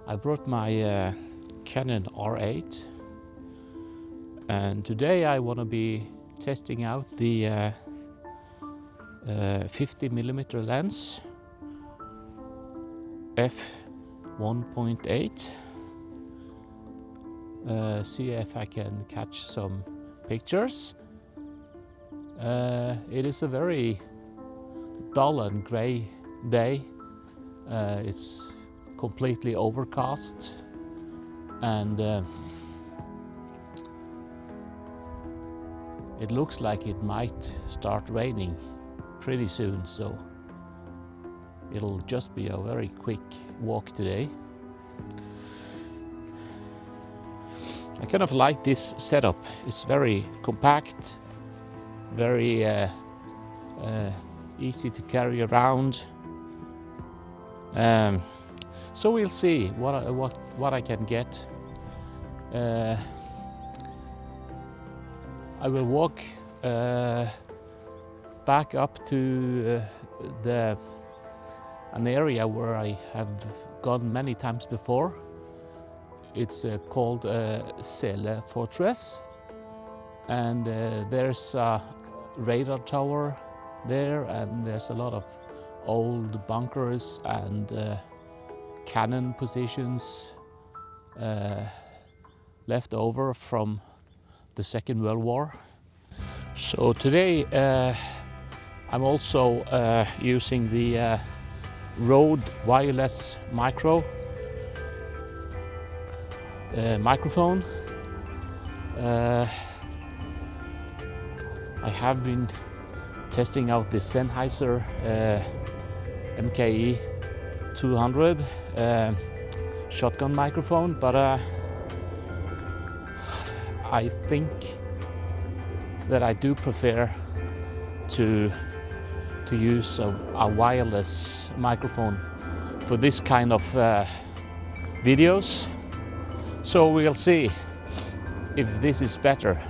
I brought my Canon R8, and today I want to be testing out the 50mm lens f1.8. See if I can catch some pictures. It is a very dull and grey day. It's completely overcast, and it looks like it might start raining pretty soon, so it'll just be a very quick walk today. I kind of like this setup. It's very compact, very easy to carry around. So we'll see what I can get. I will walk back up to an area where I have gone many times before. It's called Sola Fortress, and there's a radar tower there, and there's a lot of old bunkers and cannon positions left over from the Second World War. So today I'm also using the Rode wireless microphone. I have been testing out the Sennheiser MKE 200 shotgun microphone, but I think that I do prefer to use a wireless microphone for this kind of videos. So we'll see if this is better.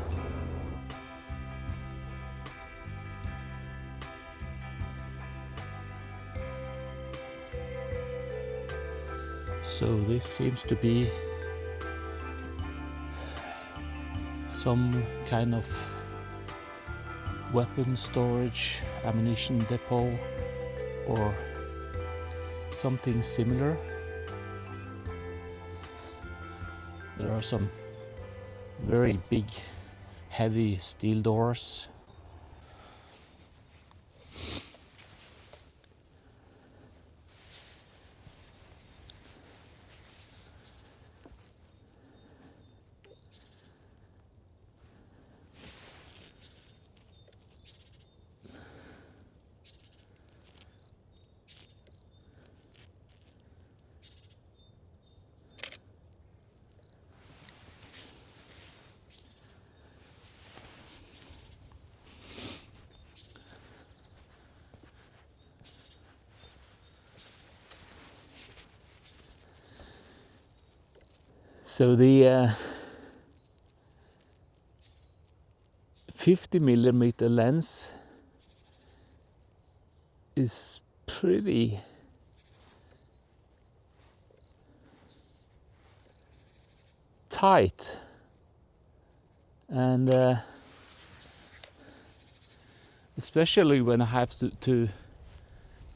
So this seems to be some kind of weapon storage, ammunition depot, or something similar. There are some very big, heavy steel doors. So the 50mm lens is pretty tight, and especially when I have to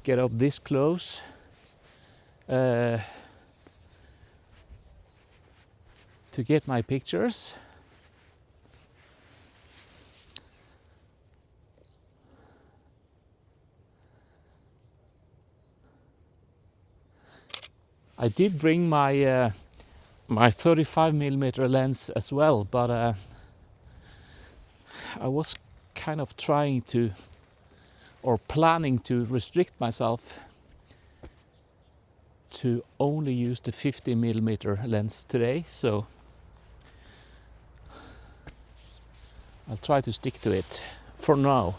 get up this close, to get my pictures. I did bring my my 35mm lens as well, but I was kind of trying to, or planning to, restrict myself to only use the 50mm lens today, so I'll try to stick to it for now.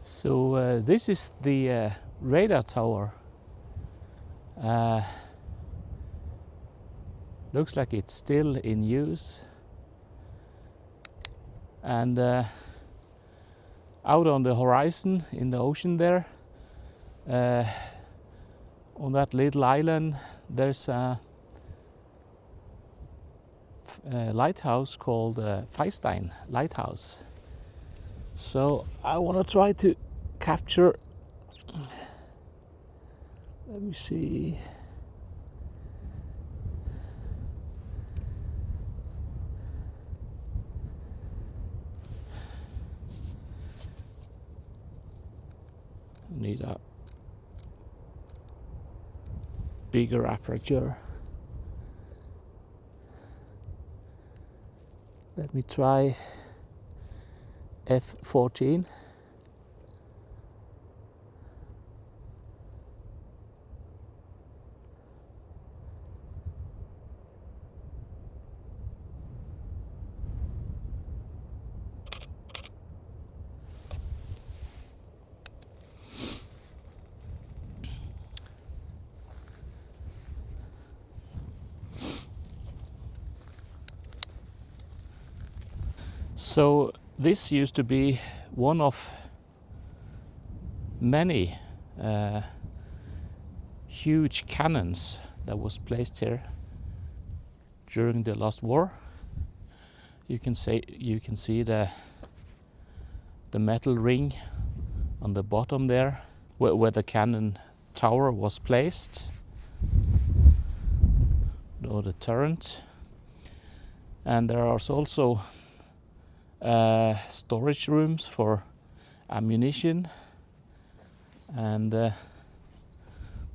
So this is the radar tower. Looks like it's still in use. And out on the horizon in the ocean there, on that little island, there's a lighthouse called Feistein Lighthouse. So I want to try to capture, let me see, need a bigger aperture. Let me try f14. So this used to be one of many huge cannons that was placed here during the last war. You can see the metal ring on the bottom there, where the cannon tower was placed, or the turret. And there are also storage rooms for ammunition, and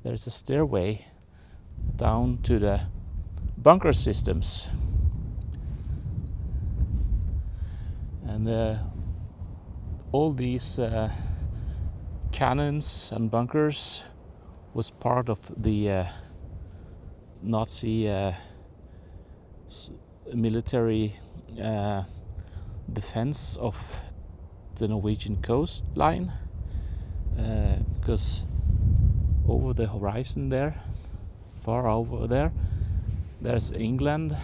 there's a stairway down to the bunker systems. And all these cannons and bunkers was part of the Nazi military defense of the Norwegian coastline, because over the horizon there, far over there, there's England,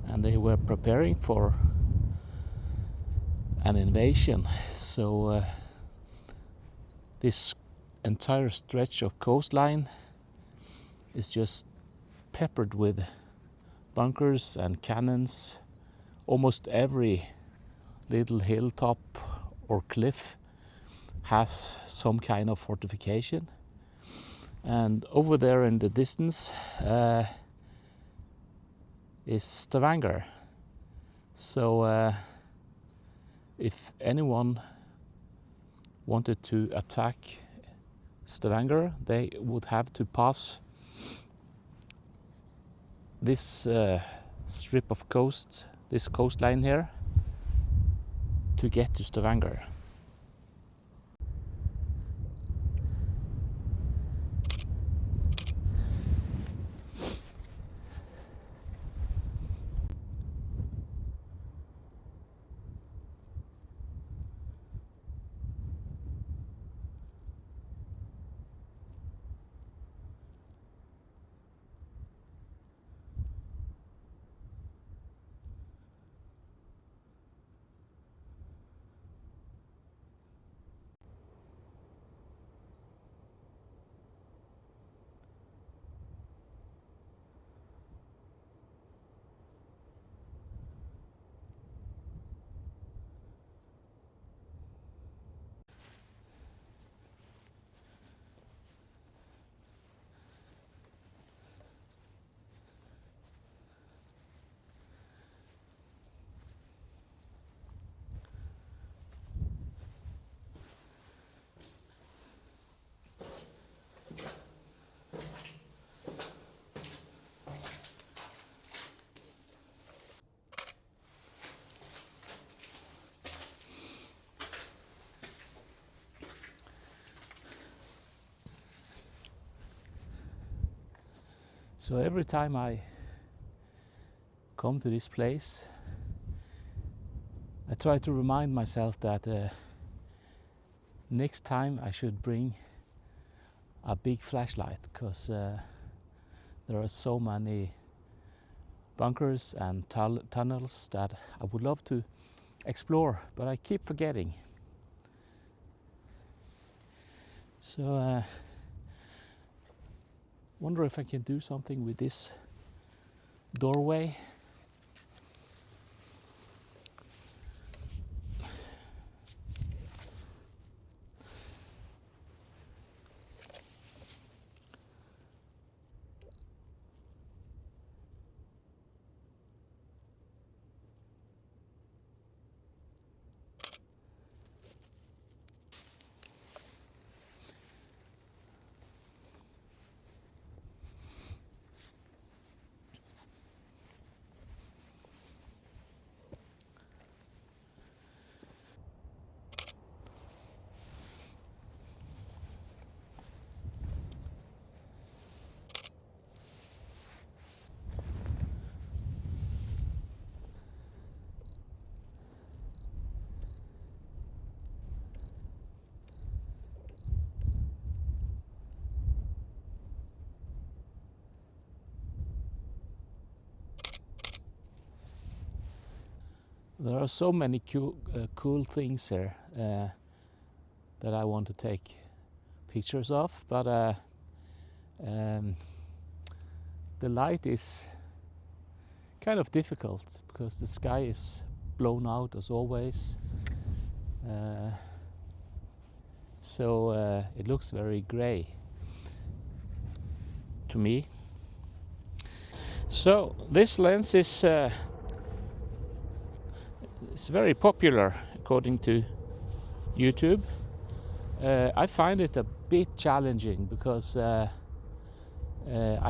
and they were preparing for an invasion. So this entire stretch of coastline is just peppered with bunkers and cannons. Almost every little hilltop or cliff has some kind of fortification. And over there in the distance is Stavanger. So if anyone wanted to attack Stavanger, they would have to pass this strip of coast, this coastline here, to get to Stavanger. So every time I come to this place, I try to remind myself that Next time I should bring a big flashlight, because there are so many bunkers and tunnels that I would love to explore, but I keep forgetting. So wonder if I can do something with this doorway. There are so many cool things here that I want to take pictures of, but the light is kind of difficult because the sky is blown out as always, so it looks very gray to me. So this lens is it's very popular according to YouTube. I find it a bit challenging because I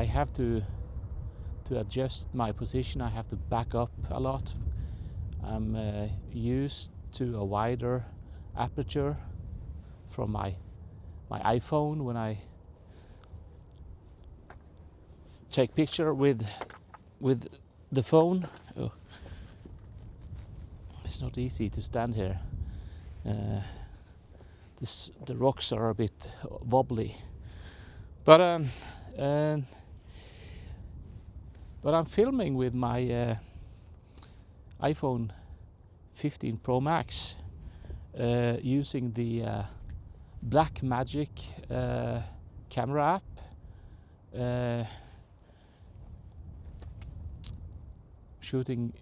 have to adjust my position. I have to back up a lot. I'm used to a wider aperture from my iPhone when I take picture with the phone. Oh. It's not easy to stand here. The rocks are a bit wobbly, but I'm filming with my iPhone 15 Pro Max using the BlackMagic camera app, shooting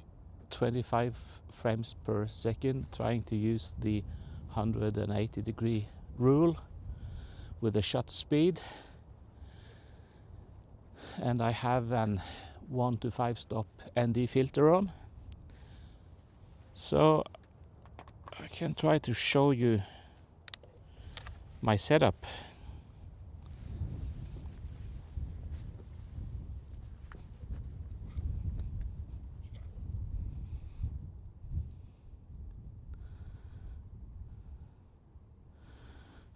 25 frames per second, trying to use the 180-degree rule with the shutter speed, and I have an 1 to 5 stop ND filter on, so I can try to show you my setup.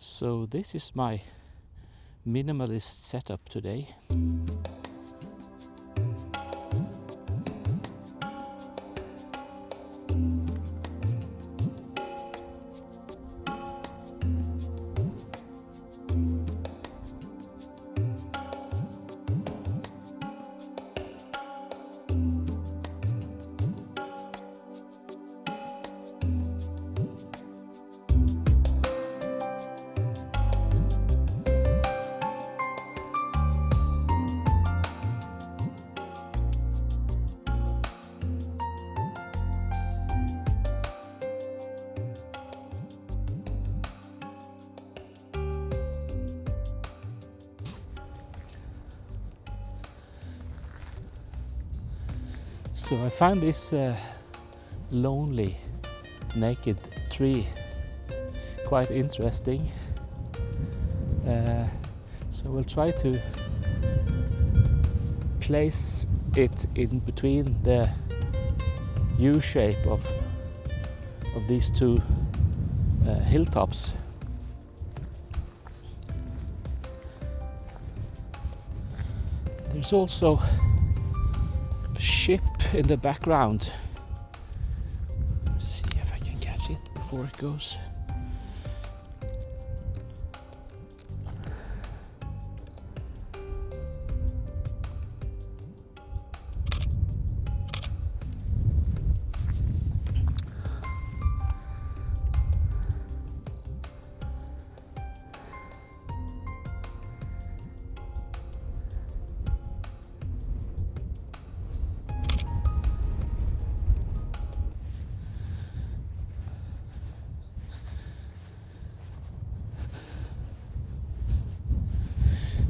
So this is my minimalist setup today. So I found this lonely naked tree quite interesting. So we'll try to place it in between the U shape of these two hilltops. There's also a ship in the background. Let's see if I can catch it before it goes.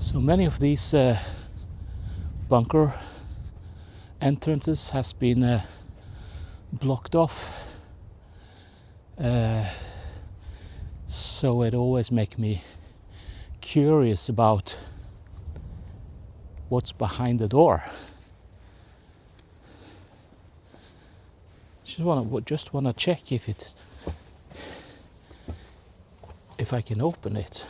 So many of these bunker entrances has been blocked off, so it always makes me curious about what's behind the door. Just wanna check if I can open it.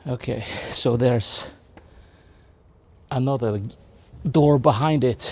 Okay, so there's another door behind it.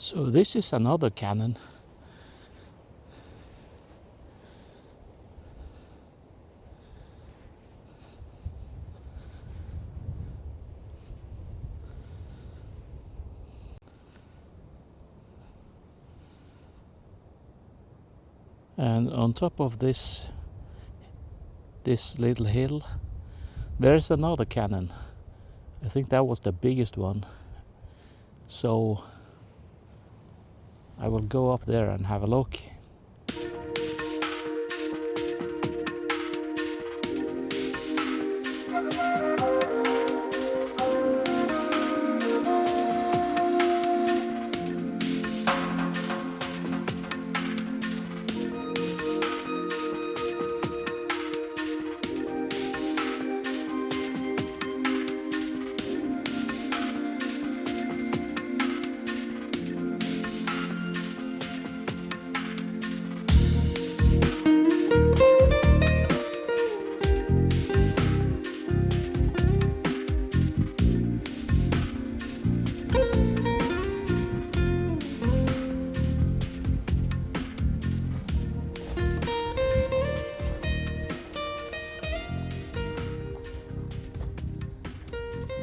So this is another Canon. And on top of this little hill, there's another Canon. I think that was the biggest one. So I will go up there and have a look.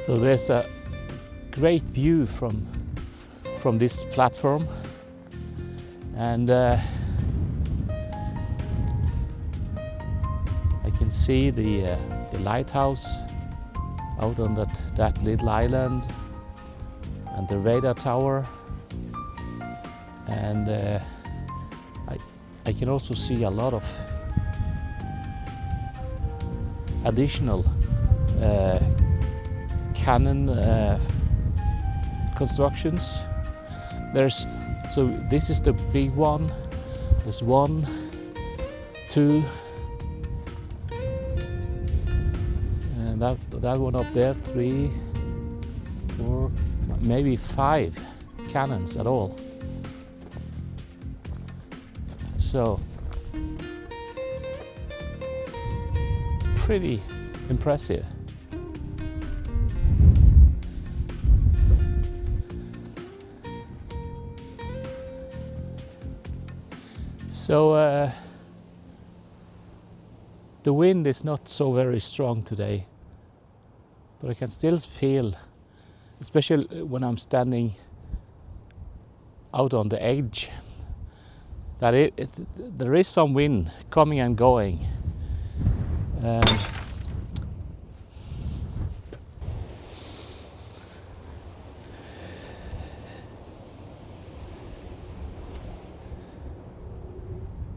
So there's a great view from this platform, and I can see the lighthouse out on that little island, and the radar tower, and I can also see a lot of additional Canon constructions. So this is the big one. There's 1, 2, and that one up there, 3, 4, maybe 5 Canons at all. So pretty impressive. So the wind is not so very strong today, but I can still feel, especially when I'm standing out on the edge, that there is some wind coming and going.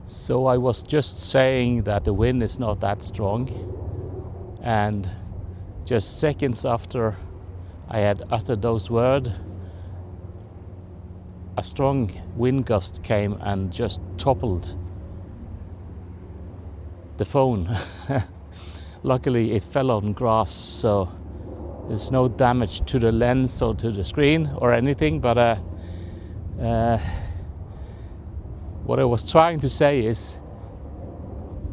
So I was just saying that the wind is not that strong, and just seconds after I had uttered those words, a strong wind gust came and just toppled the phone. Luckily it fell on grass, so there's no damage to the lens or to the screen or anything, but what I was trying to say is,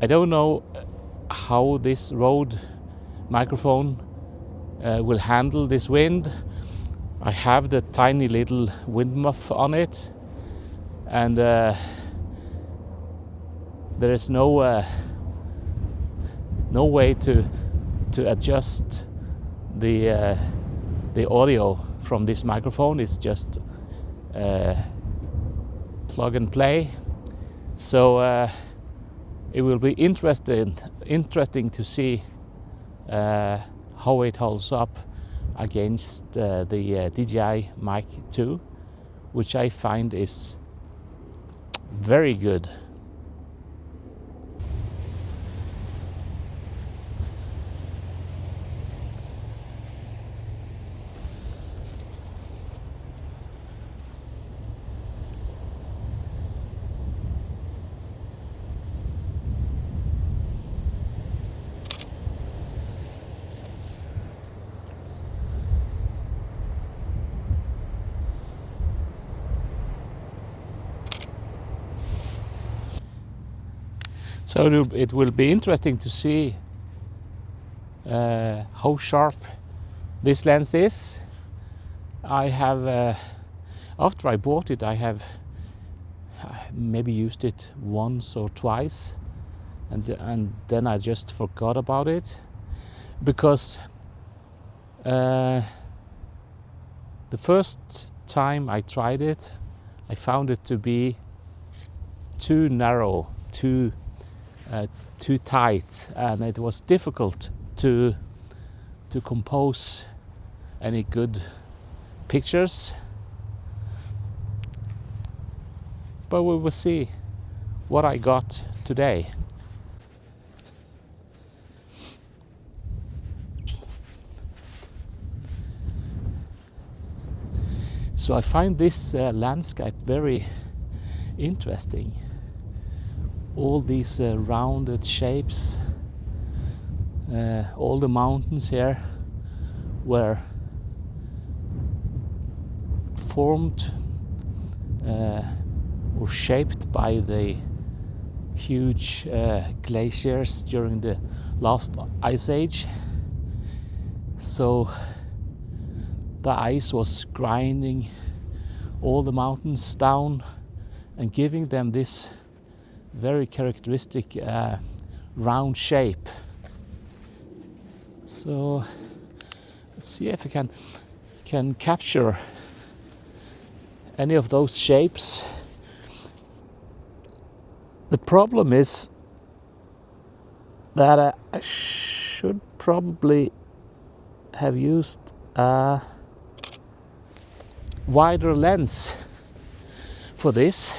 I don't know how this Rode microphone will handle this wind. I have the tiny little wind muff on it, and there is no way to to adjust the audio from this microphone is just plug and play. So it will be interesting to see how it holds up against the DJI Mic 2, which I find is very good. So it will be interesting to see how sharp this lens is. I have, after I bought it, I have maybe used it once or twice, and then I just forgot about it, because the first time I tried it, I found it to be too narrow, too tight, and it was difficult to compose any good pictures. But we will see what I got today. So I find this landscape very interesting. All these rounded shapes, all the mountains here were formed or shaped by the huge glaciers during the last ice age. So the ice was grinding all the mountains down and giving them this very characteristic round shape. So let's see if I can capture any of those shapes. The problem is that I should probably have used a wider lens for this.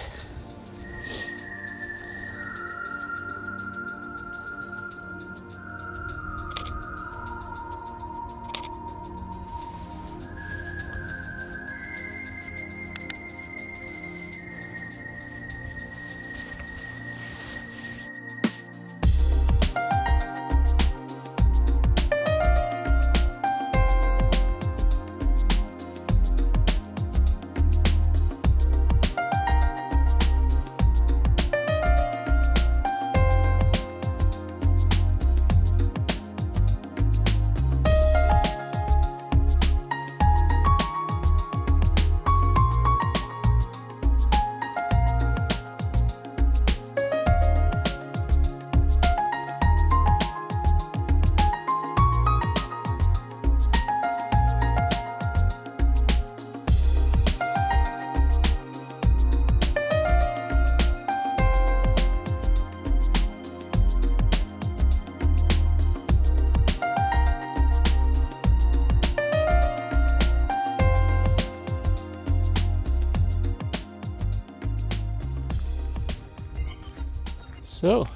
So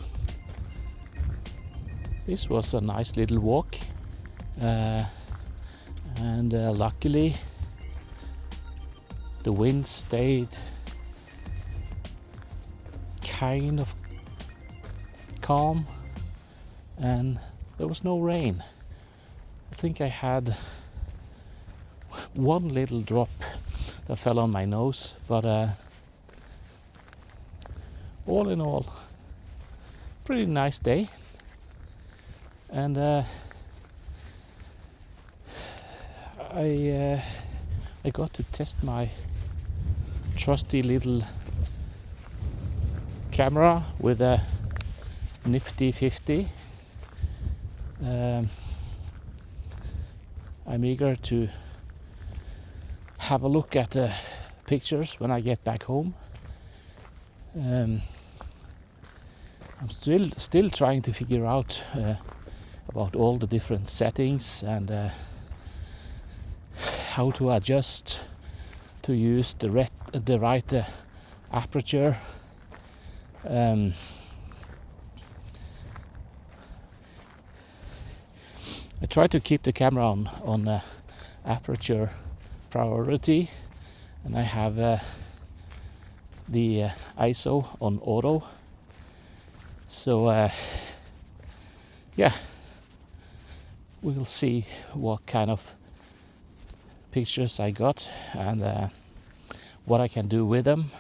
this was a nice little walk, and luckily the wind stayed kind of calm and there was no rain. I think I had one little drop that fell on my nose, but all in all, pretty nice day. And I got to test my trusty little camera with a nifty 50. I'm eager to have a look at the pictures when I get back home. I'm still trying to figure out about all the different settings and how to adjust to use the right aperture. I try to keep the camera on aperture priority, and I have the ISO on auto. So yeah, we'll see what kind of pictures I got and what I can do with them.